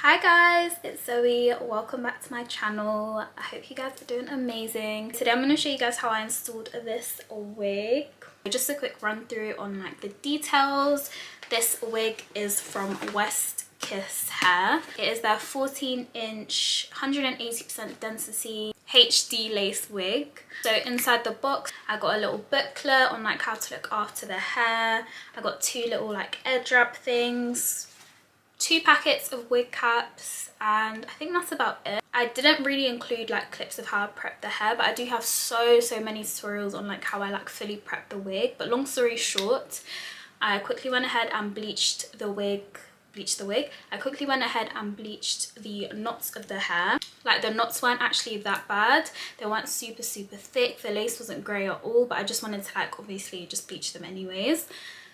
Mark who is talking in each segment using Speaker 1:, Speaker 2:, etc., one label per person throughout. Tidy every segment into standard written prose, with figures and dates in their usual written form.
Speaker 1: Hi guys, it's Zoe. Welcome back to my channel. I hope you guys are doing amazing. Today I'm going to show you guys how I installed this wig. Just a quick run through on like the details. This wig is from West Kiss Hair. It is their 14-inch 180% density HD lace wig. So inside the box I got a little booklet on like how to look after the hair. I got two little like edge wrap things, 2 packets of wig caps, and I think that's about it. I didn't really include like clips of how I prep the hair, but I do have so many tutorials on like how I like fully prep the wig. But long story short, I quickly went ahead and bleached the wig. I quickly went ahead and bleached the knots of the hair. Like the knots weren't actually that bad, they weren't super thick, the lace wasn't grey at all, but I just wanted to like obviously just bleach them anyways.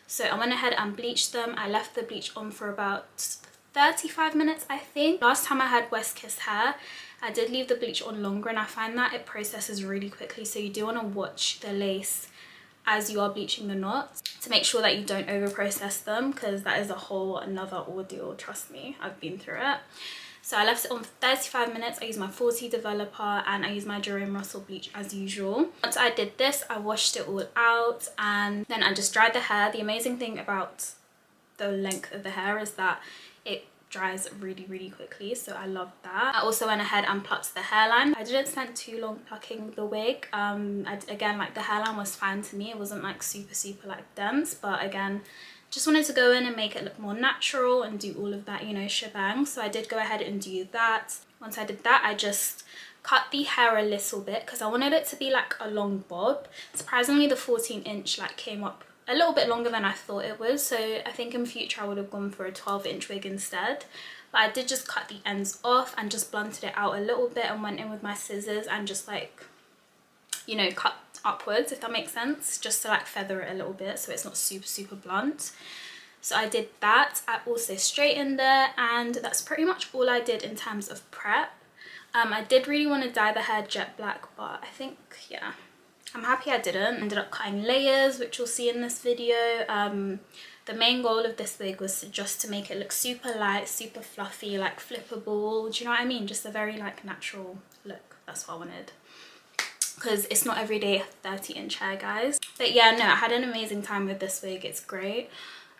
Speaker 1: So I went ahead and bleached them. I left the bleach on for about 35 minutes, I think. Last time I had West Kiss hair, I did leave the bleach on longer, and I find that it processes really quickly. So you do want to watch the lace as you are bleaching the knots to make sure that you don't over process them, because that is a whole another ordeal. Trust me, I've been through it. So I left it on for 35 minutes. I used my 40 developer and I used my Jerome Russell bleach as usual. Once I did this, I washed it all out and then I just dried the hair. The amazing thing about the length of the hair is that it dries really quickly, so I love that. I also went ahead and plucked the hairline. I didn't spend too long plucking the wig. Again, like the hairline was fine to me. It wasn't like super like dense, but again, just wanted to go in and make it look more natural and do all of that, you know, shebang. So I did go ahead and do that. Once I did that, I just cut the hair a little bit because I wanted it to be like a long bob. Surprisingly, the 14-inch like came up a little bit longer than I thought it was, so I think in future I would have gone for a 12-inch wig instead. But I did just cut the ends off and just blunted it out a little bit and went in with my scissors and just like, you know, cut upwards, if that makes sense, just to like feather it a little bit so it's not super blunt. So I did that. I also straightened it, and that's pretty much all I did in terms of prep. I did really want to dye the hair jet black, but I think, yeah, I'm happy I didn't. I ended up cutting layers, which you'll see in this video. The main goal of this wig was just to make it look super light, super fluffy, like flippable, do you know what I mean? Just a very like natural look. That's what I wanted, because it's not everyday 30-inch hair, guys. But yeah, no, I had an amazing time with this wig. It's great.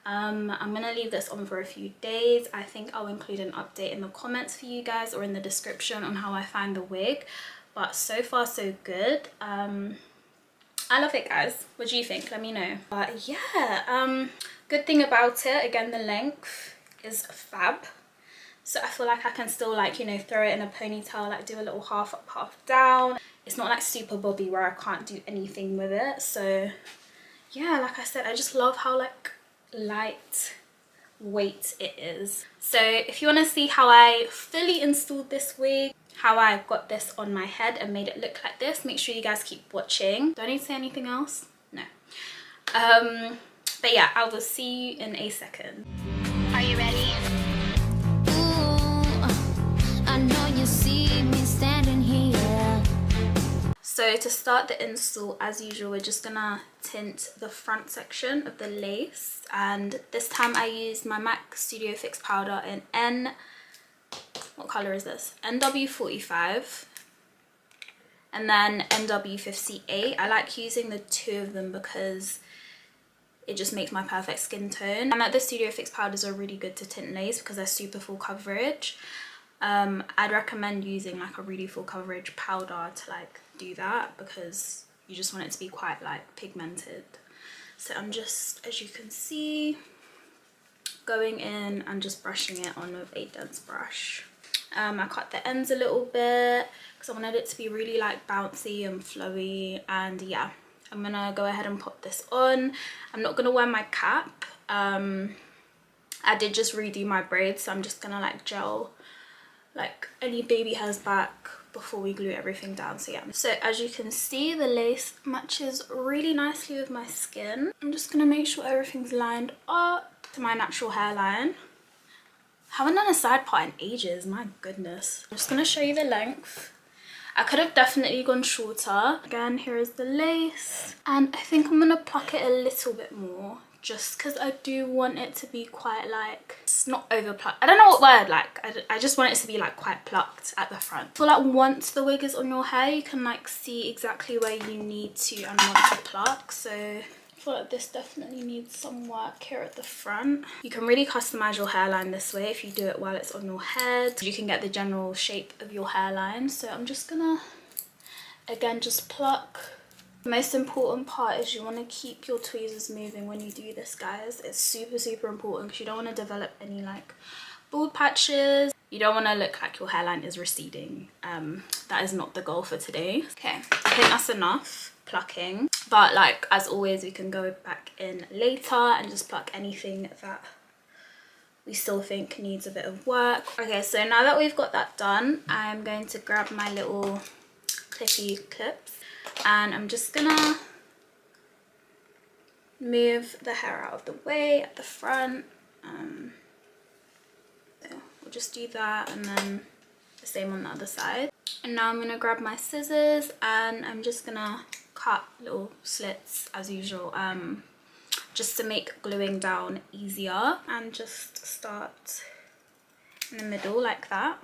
Speaker 1: I'm gonna leave this on for a few days. I think I'll include an update in the comments for you guys or in the description on how I find the wig, but so far so good. I love it, guys. What do you think? Let me know. But yeah, good thing about it, again, the length is fab. So I feel like I can still like, you know, throw it in a ponytail, like do a little half up, half down. It's not like super bobby where I can't do anything with it. So yeah, like I said, I just love how like light weight it is. So if you want to see how I fully installed this wig, how I got this on my head and made it look like this, make sure you guys keep watching. Do I need to say anything else? No. But yeah, I will see you in a second. Are you ready? I know you see me standing here. So to start the install, as usual, we're just gonna tint the front section of the lace, and this time I used my MAC Studio Fix powder in what color is this? NW45 and then NW58. I like using the two of them because it just makes my perfect skin tone. And like the Studio Fix powders are really good to tint lace because they're super full coverage. I'd recommend using like a really full coverage powder to like do that because you just want it to be quite like pigmented. So I'm just, as you can see, going in and just brushing it on with a dense brush. I cut the ends a little bit because I wanted it to be really like bouncy and flowy, and yeah, I'm gonna go ahead and pop this on. I'm not gonna wear my cap. I did just redo my braids, so I'm just gonna like gel like any baby hairs back before we glue everything down. So yeah, so as you can see, the lace matches really nicely with my skin. I'm just gonna make sure everything's lined up to my natural hairline. Haven't done a side part in ages, my goodness. I'm just gonna show you the length. I could have definitely gone shorter. Again, here is the lace, and I think I'm gonna pluck it a little bit more just because I do want it to be quite like, it's not over plucked, I don't know what word, like I just want it to be like quite plucked at the front. I feel like once the wig is on your hair, you can like see exactly where you need to and want to pluck. So I feel like this definitely needs some work here at the front. You can really customize your hairline this way if you do it while it's on your head. You can get the general shape of your hairline. So I'm just gonna again just pluck. The most important part is you want to keep your tweezers moving when you do this, guys. It's super important because you don't want to develop any like bald patches. You don't want to look like your hairline is receding. That is not the goal for today. Okay, I think that's enough plucking, but like as always, we can go back in later and just pluck anything that we still think needs a bit of work. Okay, so now that we've got that done, I'm going to grab my little clippy clips and I'm just gonna move the hair out of the way at the front. So we'll just do that and then the same on the other side. And now I'm gonna grab my scissors and I'm just gonna cut little slits as usual, just to make gluing down easier, and just start in the middle like that.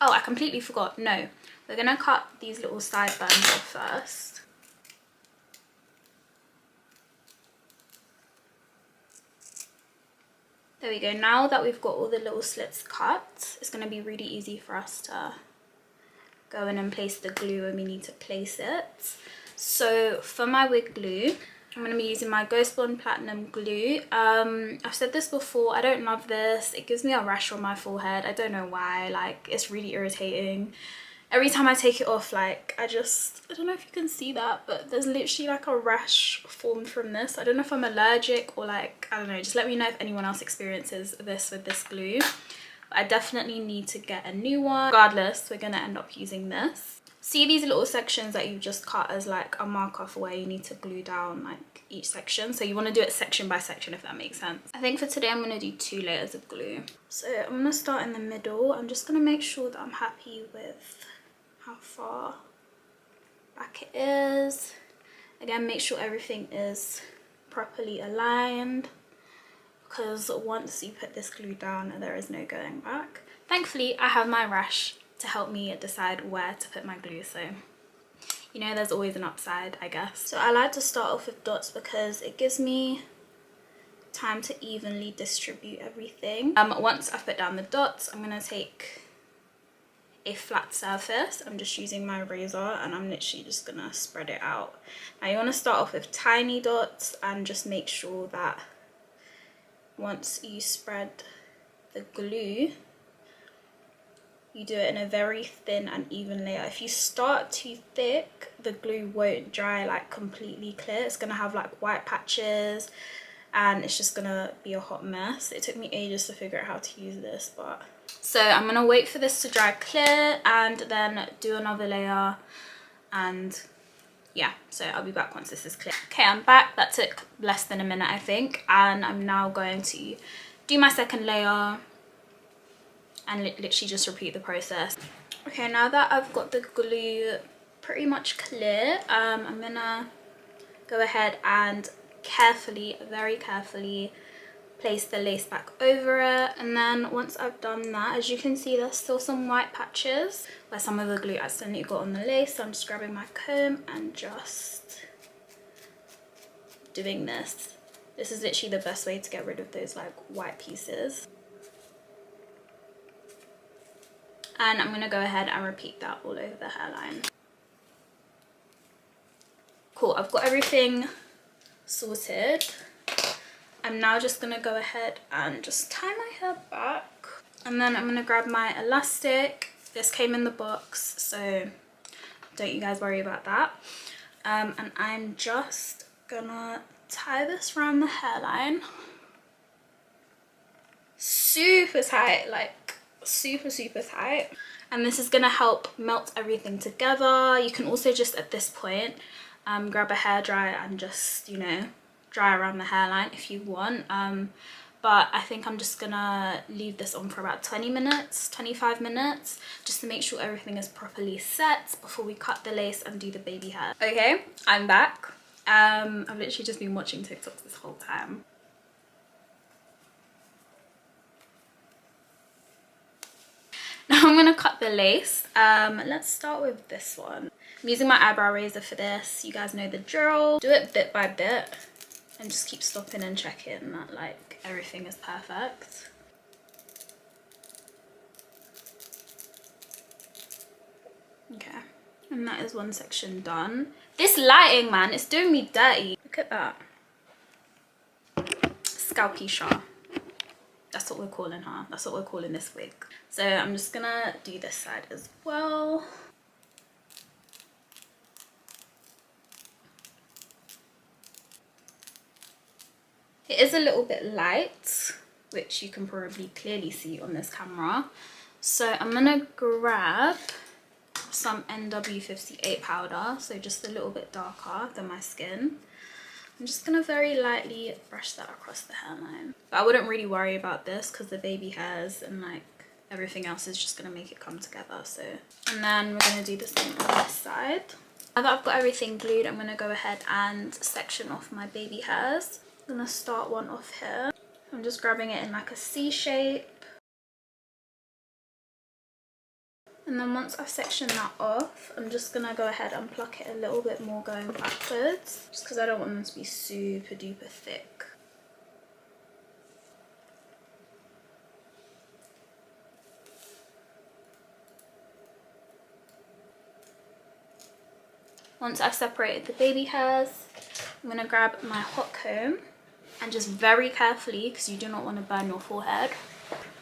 Speaker 1: Oh, I completely forgot. No, we're gonna cut these little sideburns off first. There we go. Now that we've got all the little slits cut, it's gonna be really easy for us to go in and place the glue when we need to place it. So for my wig glue, I'm going to be using my Ghost Blonde Platinum glue. I've said this before, I don't love this. It gives me a rash on my forehead. I don't know why, like it's really irritating. Every time I take it off, like I don't know if you can see that, but there's literally like a rash formed from this. I don't know if I'm allergic or like, I don't know, just let me know if anyone else experiences this with this glue. I definitely need to get a new one. Regardless, we're going to end up using this. See these little sections that you just cut as like a marker for where you need to glue down like each section. So you want to do it section by section, if that makes sense. I think for today I'm going to do 2 layers of glue. So I'm going to start in the middle. I'm just going to make sure that I'm happy with how far back it is. Again, make sure everything is properly aligned, because once you put this glue down, there is no going back. Thankfully, I have my rash to help me decide where to put my glue, so you know there's always an upside, I guess. So I like to start off with dots because it gives me time to evenly distribute everything. Once I've put down the dots, I'm going to take a flat surface. I'm just using my razor and I'm literally just going to spread it out. Now you want to start off with tiny dots and just make sure that once you spread the glue, you do it in a very thin and even layer. If you start too thick, the glue won't dry like completely clear. It's gonna have like white patches and it's just gonna be a hot mess. It took me ages to figure out how to use this, but so I'm gonna wait for this to dry clear and then do another layer, and yeah, so I'll be back once this is clear. Okay, I'm back. That took less than a minute, I think, and I'm now going to do my second layer and literally just repeat the process. Okay, now that I've got the glue pretty much clear, I'm gonna go ahead and carefully, very carefully place the lace back over it. And then once I've done that, as you can see, there's still some white patches where some of the glue accidentally got on the lace. So I'm just grabbing my comb and just doing this. This is literally the best way to get rid of those like white pieces. And I'm gonna go ahead and repeat that all over the hairline. Cool, I've got everything sorted. I'm now just gonna go ahead and just tie my hair back. And then I'm gonna grab my elastic. This came in the box, so don't you guys worry about that. And I'm just gonna tie this around the hairline. Super tight, like super tight. And this is gonna help melt everything together. You can also just at this point grab a hairdryer and just, you know, dry around the hairline if you want, but I think I'm just gonna leave this on for about 20 minutes, 25 minutes, just to make sure everything is properly set before we cut the lace and do the baby hair. Okay, I'm back. I've literally just been watching TikToks this whole time. Now I'm gonna cut the lace. Let's start with this one. I'm using my eyebrow razor for this. You guys know the drill. Do it bit by bit and just keep stopping and checking that like everything is perfect. Okay, and that is one section done. This lighting, man, it's doing me dirty. Look at that. Scalpisha. That's what we're calling her. That's what we're calling this wig. So I'm just gonna do this side as well. It is a little bit light, which you can probably clearly see on this camera. So I'm gonna grab some NW58 powder, so just a little bit darker than my skin. I'm just gonna very lightly brush that across the hairline. But I wouldn't really worry about this because the baby hairs and like everything else is just gonna make it come together. So, and then we're gonna do the same on this side. Now that I've got everything glued, I'm gonna go ahead and section off my baby hairs. I'm gonna start one off here. I'm just grabbing it in like a C shape. And then once I've sectioned that off, I'm just gonna go ahead and pluck it a little bit more going backwards, just because I don't want them to be super duper thick. Once I've separated the baby hairs, I'm gonna grab my hot comb and just very carefully, because you do not want to burn your forehead,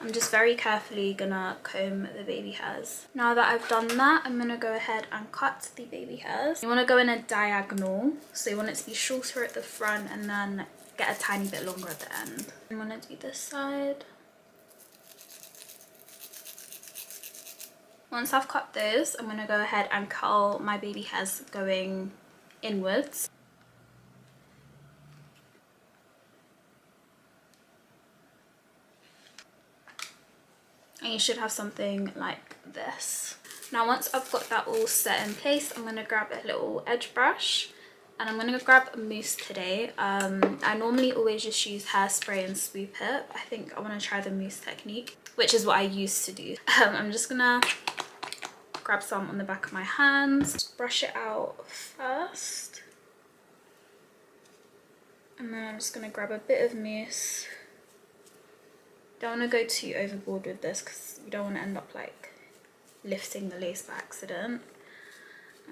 Speaker 1: I'm just very carefully gonna comb the baby hairs. Now that I've done that, I'm gonna go ahead and cut the baby hairs. You want to go in a diagonal, so you want it to be shorter at the front and then get a tiny bit longer at the end. I'm gonna do this side. Once I've cut those, I'm gonna go ahead and curl my baby hairs going inwards. And you should have something like this. Now once I've got that all set in place, I'm going to grab a little edge brush and I'm going to grab a mousse today. I normally always just use hairspray and swoop it. I think I want to try the mousse technique, which is what I used to do. I'm just going to grab some on the back of my hands, brush it out first. And then I'm just going to grab a bit of mousse. Don't want to go too overboard with this because you don't want to end up like lifting the lace by accident.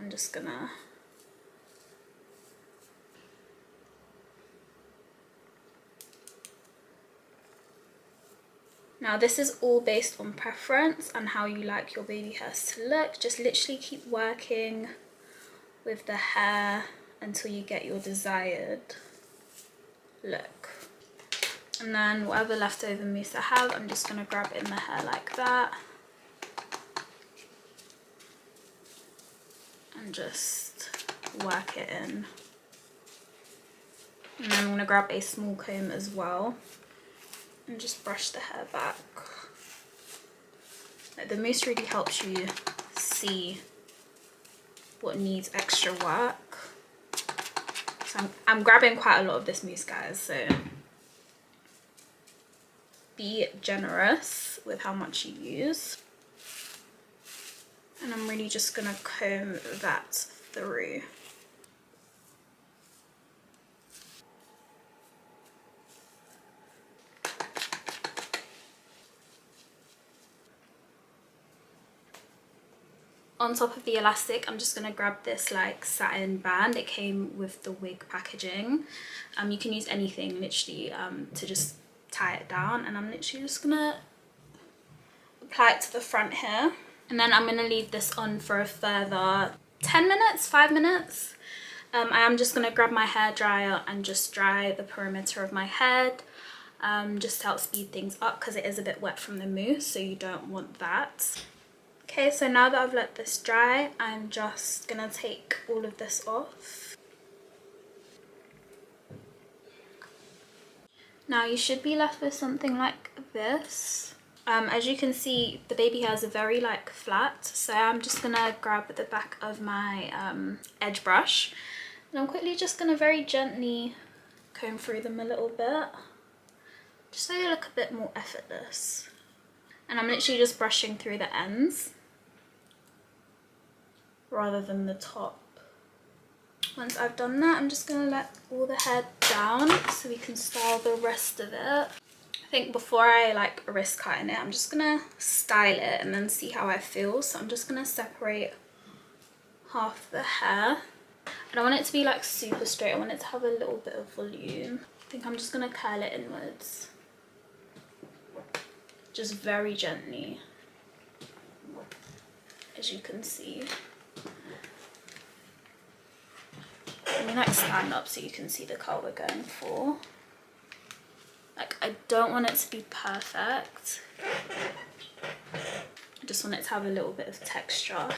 Speaker 1: I'm just gonna now this is all based on preference and how you like your baby hairs to look. Just literally keep working with the hair until you get your desired look. And then whatever leftover mousse I have, I'm just going to grab in the hair like that. And just work it in. And then I'm going to grab a small comb as well. And just brush the hair back. Like, the mousse really helps you see what needs extra work. So I'm grabbing quite a lot of this mousse, guys, so be generous with how much you use. And I'm really just gonna comb that through. On top of the elastic, I'm just gonna grab this like satin band. It came with the wig packaging. You can use anything literally to just tie it down, and I'm literally just gonna apply it to the front here, and then I'm gonna leave this on for a further 10 minutes, 5 minutes. I am just gonna grab my hair dryer and just dry the perimeter of my head, just to help speed things up because it is a bit wet from the mousse, so you don't want that. Okay, so now that I've let this dry, I'm just gonna take all of this off. Now you should be left with something like this. As you can see, the baby hairs are very flat, so I'm just gonna grab the back of my edge brush And I'm quickly just going to very gently comb through them a little bit, just so they look a bit more effortless. And I'm literally just brushing through the ends rather than the top. Once I've done that, I'm just going to let all the hair down so we can style the rest of it. I think before I like risk cutting it, I'm just going to style it and then see how I feel. So I'm just going to separate half the hair. I don't want it to be like super straight, I want it to have a little bit of volume. I think I'm just going to curl it inwards. Just very gently, as you can see. Let me like stand up so you can see the colour we're going for. Like, I don't want it to be perfect. I just want it to have a little bit of texture.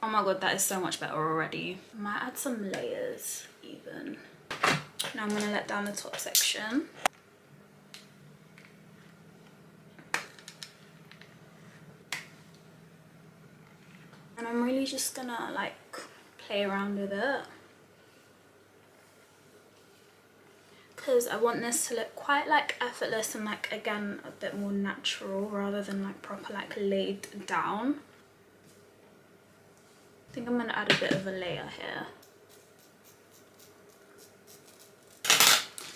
Speaker 1: Oh my god, that is so much better already. I might add some layers even. Now I'm going to let down the top section. And I'm really just going to like play around with it, because I want this to look quite like effortless and like, again, a bit more natural rather than like proper like laid down. I think I'm going to add a bit of a layer here.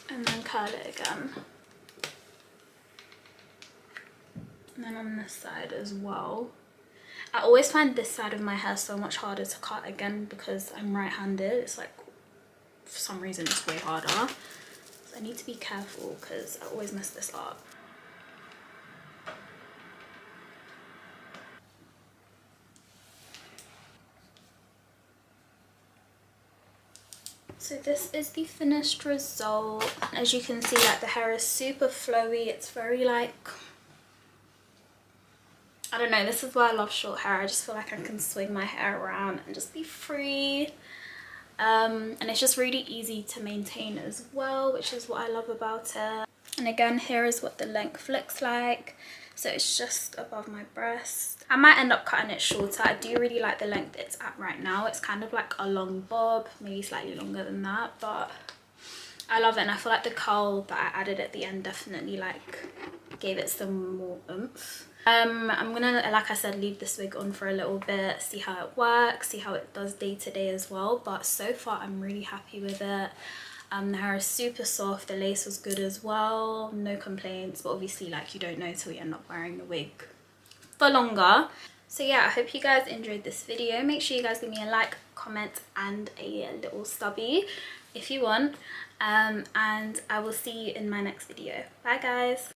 Speaker 1: And then curl it again. And then on this side as well. I always find this side of my hair so much harder to cut, again because I'm right-handed. It's like, for some reason it's way harder. So I need to be careful because I always mess this up. So this is the finished result. As you can see, like the hair is super flowy. It's very like, I don't know, this is why I love short hair. I just feel like I can swing my hair around and just be free. And it's just really easy to maintain as well, which is what I love about it. And again, here is what the length looks like. So it's just above my breast. I might end up cutting it shorter. I do really like the length it's at right now. It's kind of like a long bob, maybe slightly longer than that, but I love it. And I feel like the curl that I added at the end definitely like gave it some more oomph. I'm gonna, like I said, leave this wig on for a little bit, see how it works, see how it does day to day as well. But so far I'm really happy with it. The hair is super soft, the lace was good as well, no complaints, but obviously like you don't know till you end up wearing the wig for longer. So yeah, I hope you guys enjoyed this video. Make sure you guys give me a like, comment and a little stubby if you want, and I will see you in my next video. Bye guys.